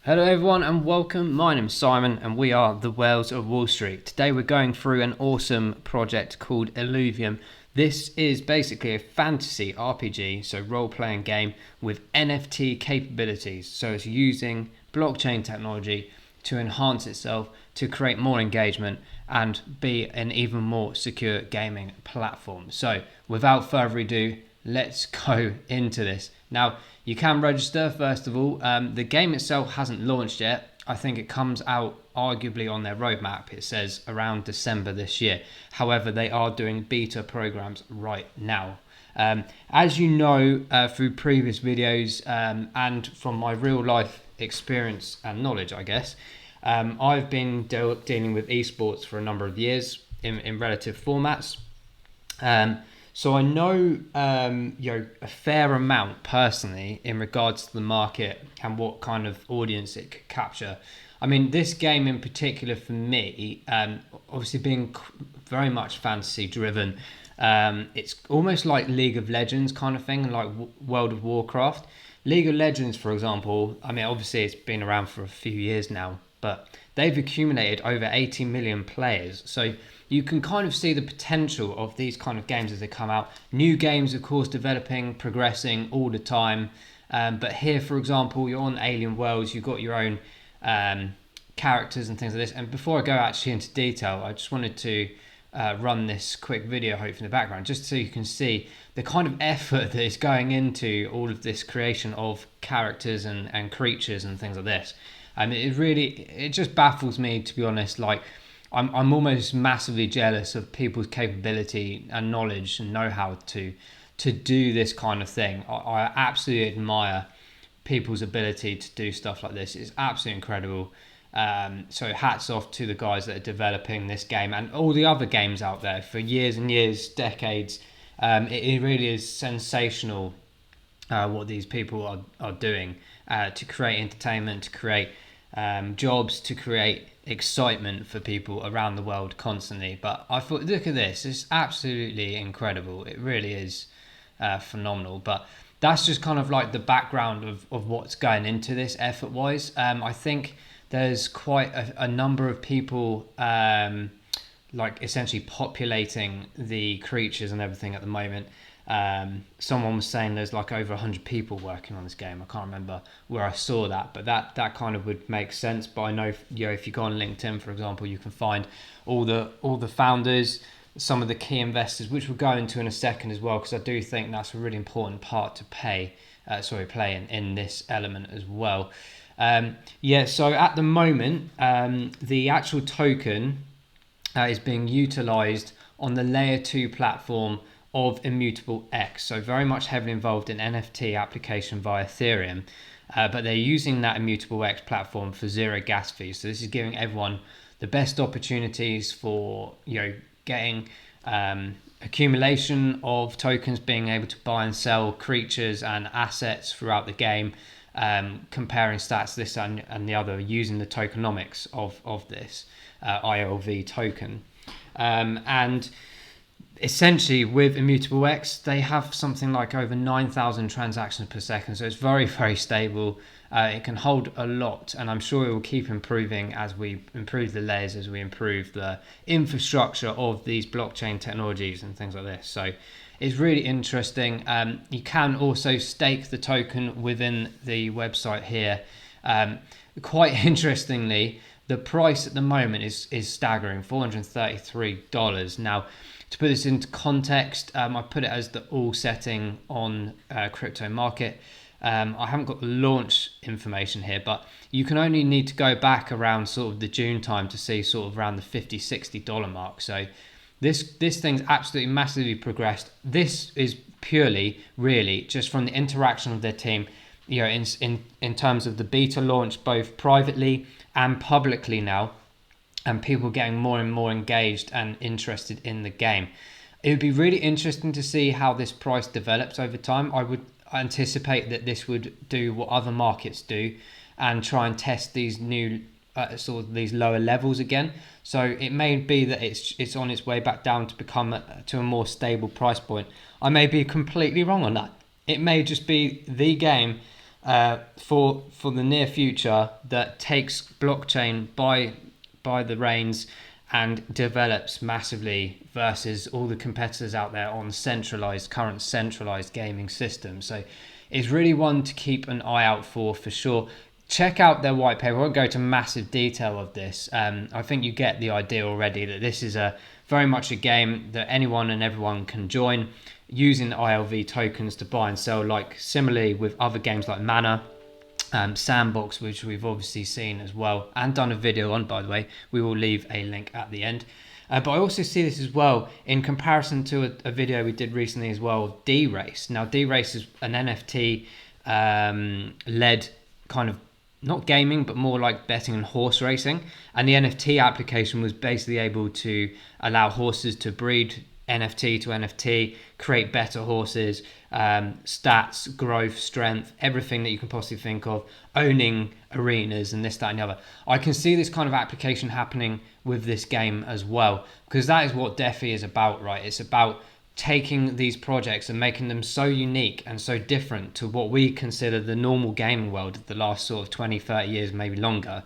Hello everyone and welcome. My name's Simon and we are the Whales of Wall Street. Today we're going through an awesome project called Illuvium. This is basically a fantasy RPG, so role-playing game with NFT capabilities. So it's using blockchain technology to enhance itself, to create more engagement and be an even more secure gaming platform. So without further ado, let's go into this. Now, you can register first of all. The game itself hasn't launched yet. I think it comes out arguably on their roadmap. It says around December this year. However, they are doing beta programs right now. As you know through previous videos and from my real life experience and knowledge, I guess, I've been dealing with esports for a number of years in relative formats. So I know, a fair amount personally in regards to the market and what kind of audience it could capture. I mean, this game in particular for me, obviously being very much fantasy driven, it's almost like League of Legends kind of thing, like World of Warcraft. League of Legends, for example, I mean, obviously it's been around for a few years now, but they've accumulated over 80 million players. So you can kind of see the potential of these kind of games as they come out. New games, of course, developing, progressing all the time. But here, for example, you're on Alien Worlds, you've got your own characters and things like this. And before I go actually into detail, I just wanted to run this quick video, hopefully in the background, just so you can see the kind of effort that is going into all of this creation of characters and creatures and things like this. It just baffles me, to be honest. Like, I'm almost massively jealous of people's capability and knowledge and know-how to do this kind of thing. I absolutely admire people's ability to do stuff like this. It's absolutely incredible. So hats off to the guys that are developing this game and all the other games out there for years and years, decades. It really is sensational what these people are doing to create entertainment, to create jobs, to create excitement for people around the world constantly. But I thought, look at this, it's absolutely incredible. It really is phenomenal. But that's just kind of like the background of what's going into this effort wise. I think there's quite a number of people like essentially populating the creatures and everything at the moment. Someone was saying there's like over 100 people working on this game. I can't remember where I saw that, but that kind of would make sense. But I know, if you go on LinkedIn, for example, you can find all the founders, some of the key investors, which we'll go into in a second as well, because I do think that's a really important part to play in this element as well. So at the moment, the actual token is being utilized on the layer 2 platform of Immutable X, so very much heavily involved in NFT application via Ethereum, but they're using that Immutable X platform for zero gas fees. So this is giving everyone the best opportunities for getting accumulation of tokens, being able to buy and sell creatures and assets throughout the game, comparing stats this and the other using the tokenomics of this ILV token, and essentially with Immutable X, they have something like over 9,000 transactions per second. So it's very, very stable. It can hold a lot, and I'm sure it will keep improving as we improve the layers, as we improve the infrastructure of these blockchain technologies and things like this. So it's really interesting. You can also stake the token within the website here. Quite interestingly, the price at the moment is staggering, $433. Now, to put this into context, I put it as the all setting on crypto market. I haven't got the launch information here, but you can only need to go back around sort of the June time to see sort of around the $50-$60 mark. So this thing's absolutely massively progressed. This is purely, really, just from the interaction of their team, in terms of the beta launch, both privately and publicly now, and people getting more and more engaged and interested in the game. It would be really interesting to see how this price develops over time. I would anticipate that this would do what other markets do and try and test these new these lower levels again. So it may be that it's on its way back down to become to a more stable price point. I may be completely wrong on that. It may just be the game for the near future that takes blockchain by the reins and develops massively versus all the competitors out there on current centralized gaming systems. So it's really one to keep an eye out for sure. Check out their white paper. I won't go to massive detail of this. I think you get the idea already that this is very much a game that anyone and everyone can join, using ILV tokens to buy and sell, like similarly with other games like Mana, Sandbox, which we've obviously seen as well and done a video on, by the way. We will leave a link at the end. But I also see this as well in comparison to a video we did recently as well of D-Race. Now, D-Race is an NFT led kind of, not gaming, but more like betting and horse racing. And the NFT application was basically able to allow horses to breed NFT to NFT, create better horses, stats, growth, strength, everything that you can possibly think of, owning arenas and this, that, and the other. I can see this kind of application happening with this game as well, because that is what DeFi is about, right? It's about taking these projects and making them so unique and so different to what we consider the normal gaming world of the last sort of 20, 30 years, maybe longer,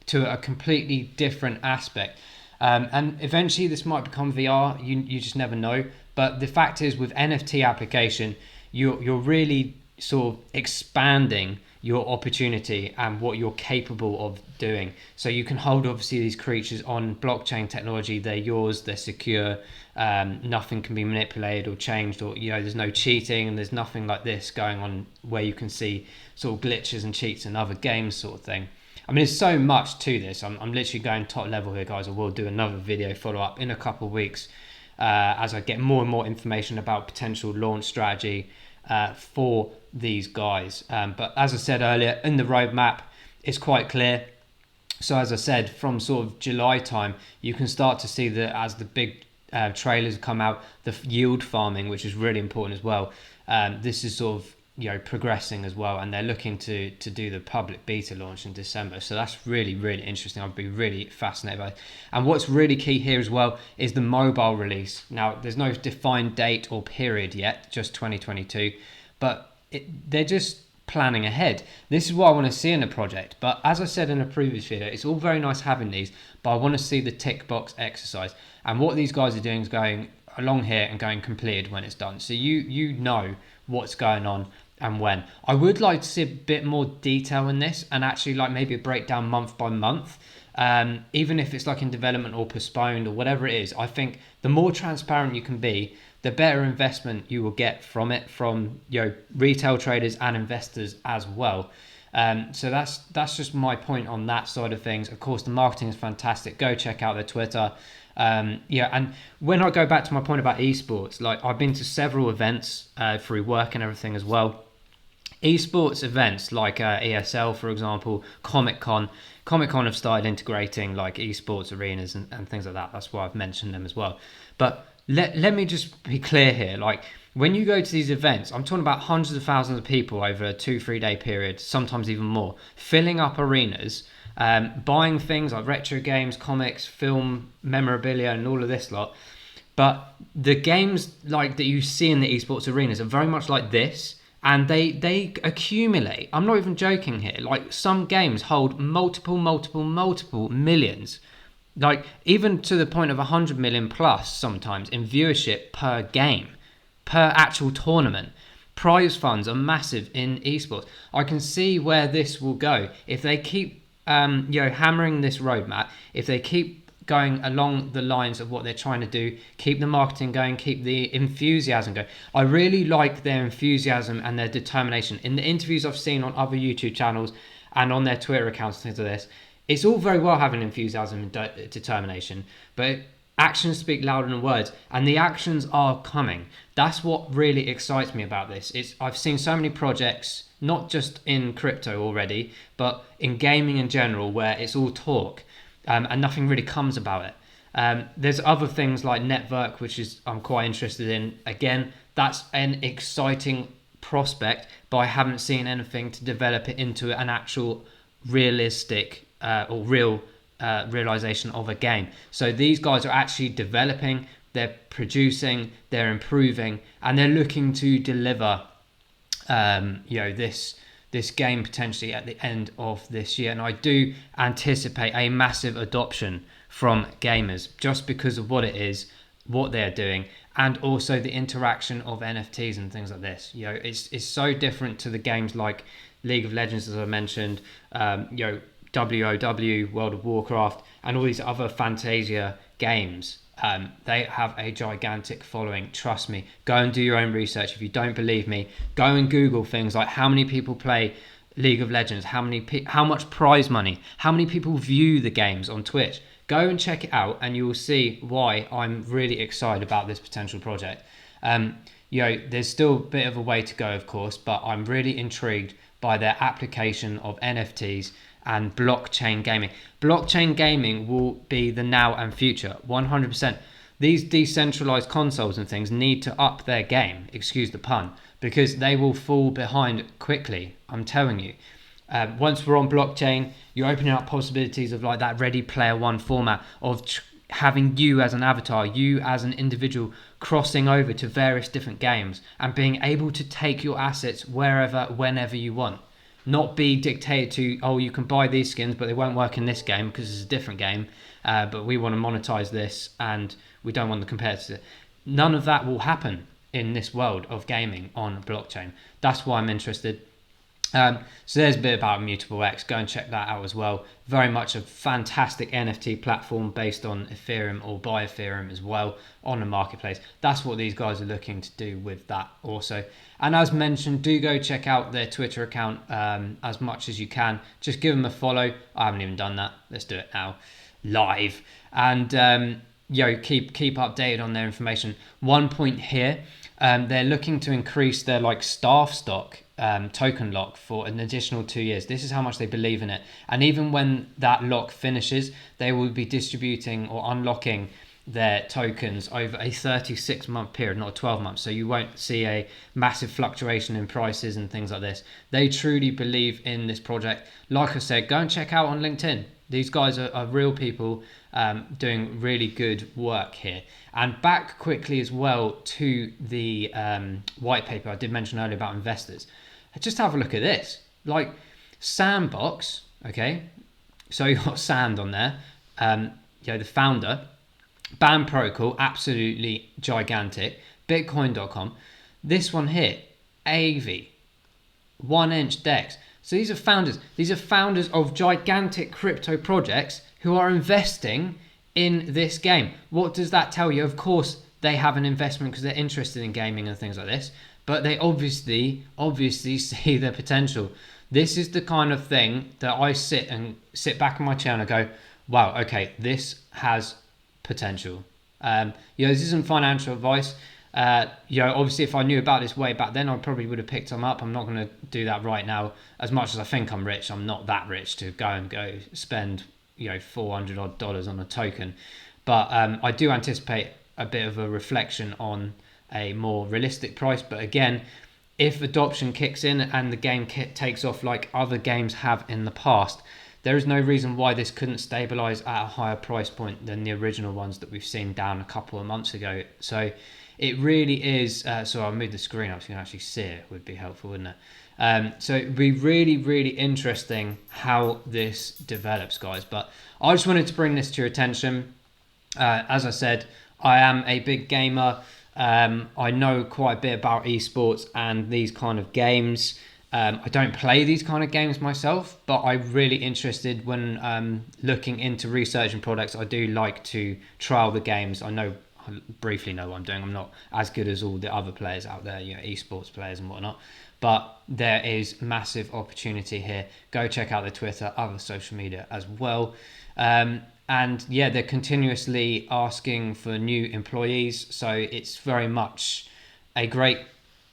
to a completely different aspect. And eventually this might become VR, you just never know. But the fact is, with NFT application, you're really sort of expanding your opportunity and what you're capable of doing. So you can hold obviously these creatures on blockchain technology, they're yours, they're secure, nothing can be manipulated or changed, or there's no cheating, and there's nothing like this going on where you can see sort of glitches and cheats in other games sort of thing. I mean, there's so much to this. I'm literally going top level here, guys. I will do another video follow up in a couple of weeks as I get more and more information about potential launch strategy for these guys. But as I said earlier, in the roadmap, it's quite clear. So as I said, from sort of July time, you can start to see that as the big trailers come out, the yield farming, which is really important as well. This is sort of progressing as well, and they're looking to do the public beta launch in December. So that's really, really interesting. I'd be really fascinated by it. And what's really key here as well is the mobile release. Now, there's no defined date or period yet, just 2022, but they're just planning ahead. This is what I want to see in a project. But as I said in a previous video, it's all very nice having these, but I want to see the tick box exercise. And what these guys are doing is going along here and going completed when it's done. So you know what's going on and when. I would like to see a bit more detail in this, and actually like maybe a breakdown month by month, even if it's like in development or postponed or whatever it is. I think the more transparent you can be, the better investment you will get from it, from retail traders and investors as well. So that's just my point on that side of things. Of course, the marketing is fantastic. Go check out their Twitter. And when I go back to my point about esports, like I've been to several events through work and everything as well. Esports events like ESL, for example, Comic-Con have started integrating like esports arenas and things like that. That's why I've mentioned them as well. But let me just be clear here. Like when you go to these events, I'm talking about hundreds of thousands of people over a 2-3 day period, sometimes even more, filling up arenas, buying things like retro games, comics, film, memorabilia, and all of this lot. But the games like that you see in the esports arenas are very much like this, and they accumulate. I'm not even joking here. Like some games hold multiple millions, like even to the point of 100 million plus sometimes in viewership per game, per actual tournament. Prize funds are massive in esports. I can see where this will go if they keep hammering this roadmap, if they keep going along the lines of what they're trying to do, keep the marketing going, keep the enthusiasm going. I really like their enthusiasm and their determination. In the interviews I've seen on other YouTube channels and on their Twitter accounts, things like this, it's all very well having enthusiasm and determination, but actions speak louder than words, and the actions are coming. That's what really excites me about this. I've seen so many projects, not just in crypto already, but in gaming in general, where it's all talk and nothing really comes about it. There's other things like Network, which is I'm quite interested in. Again, that's an exciting prospect, but I haven't seen anything to develop it into an actual realistic or real realization of a game. So these guys are actually developing, they're producing, they're improving, and they're looking to deliver this this game potentially at the end of this year. And I do anticipate a massive adoption from gamers just because of what it is, what they're doing, and also the interaction of NFTs and things like this. It's so different to the games like League of Legends, as I mentioned, WoW, World of Warcraft, and all these other Fantasia games. They have a gigantic following. Trust me. Go and do your own research. If you don't believe me, go and Google things like how many people play League of Legends, how much prize money, how many people view the games on Twitch. Go and check it out, and you will see why I'm really excited about this potential project. There's still a bit of a way to go, of course, but I'm really intrigued by their application of NFTs and blockchain gaming. Blockchain gaming will be the now and future, 100%. These decentralized consoles and things need to up their game, excuse the pun, because they will fall behind quickly, I'm telling you. Once we're on blockchain, you're opening up possibilities of like that Ready Player One format of having you as an avatar, you as an individual crossing over to various different games and being able to take your assets wherever, whenever you want. Not be dictated to, oh, you can buy these skins, but they won't work in this game because it's a different game. But we want to monetize this and we don't want the competitor. None of that will happen in this world of gaming on blockchain. That's why I'm interested. So there's a bit about Immutable X. Go and check that out as well. Very much a fantastic NFT platform based on Ethereum or by Ethereum as well on the marketplace. That's what these guys are looking to do with that also. And as mentioned, do go check out their Twitter account as much as you can. Just give them a follow. I haven't even done that. Let's do it now live. And keep updated on their information. One point here, they're looking to increase their staff stock token lock for an additional 2 years. This is how much they believe in it. And even when that lock finishes, they will be distributing or unlocking their tokens over a 36-month period, not a 12 months. So you won't see a massive fluctuation in prices and things like this. They truly believe in this project. Like I said, go and check out on LinkedIn. These guys are real people doing really good work here. And back quickly as well to the white paper I did mention earlier about investors. Just have a look at this. Sandbox, okay? So you've got Sand on there. The founder. BAM Protocol, absolutely gigantic. Bitcoin.com. This one here, AV. 1inch DEX. So these are founders. These are founders of gigantic crypto projects who are investing in this game. What does that tell you? Of course, they have an investment because they're interested in gaming and things like this. But they obviously see the potential. This is the kind of thing that I sit back in my chair and I go, wow, okay, this has potential. This isn't financial advice. Obviously, if I knew about this way back then, I probably would have picked them up. I'm not going to do that right now. As much as I think I'm rich, I'm not that rich to go spend $400 odd on a token. But I do anticipate a bit of a reflection on a more realistic price. But again, if adoption kicks in and the game takes off like other games have in the past, there is no reason why this couldn't stabilize at a higher price point than the original ones that we've seen down a couple of months ago. So it really is. So I'll move the screen up so you can actually see it. Would be helpful, wouldn't it? So it'd be really, really interesting how this develops, guys. But I just wanted to bring this to your attention. As I said, I am a big gamer. I know quite a bit about esports and these kind of games. I don't play these kind of games myself, but I'm really interested when looking into researching products. I do like to trial the games. I briefly know what I'm doing. I'm not as good as all the other players out there, esports players and whatnot. But there is massive opportunity here. Go check out their Twitter, other social media as well. They're continuously asking for new employees. So it's very much a great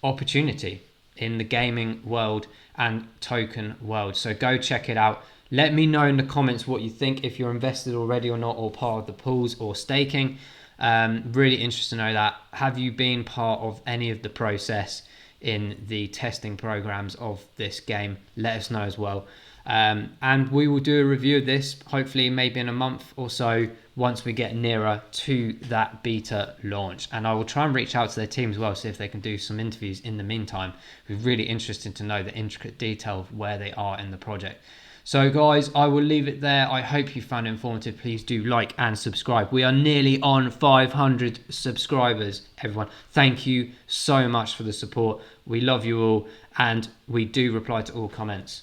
opportunity in the gaming world and token world. So go check it out. Let me know in the comments what you think, if you're invested already or not, or part of the pools or staking. Really interested to know that. Have you been part of any of the process in the testing programs of this game? Let us know as well. And we will do a review of this, hopefully maybe in a month or so, once we get nearer to that beta launch. And I will try and reach out to their team as well, see if they can do some interviews in the meantime. It'd be really interesting to know the intricate detail of where they are in the project. So guys, I will leave it there. I hope you found it informative. Please do like and subscribe. We are nearly on 500 subscribers, everyone. Thank you so much for the support. We love you all, and we do reply to all comments.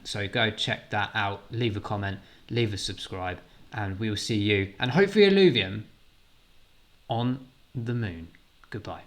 So go check that out. Leave a comment, leave a subscribe, and we will see you, and hopefully Illuvium, on the moon. Goodbye.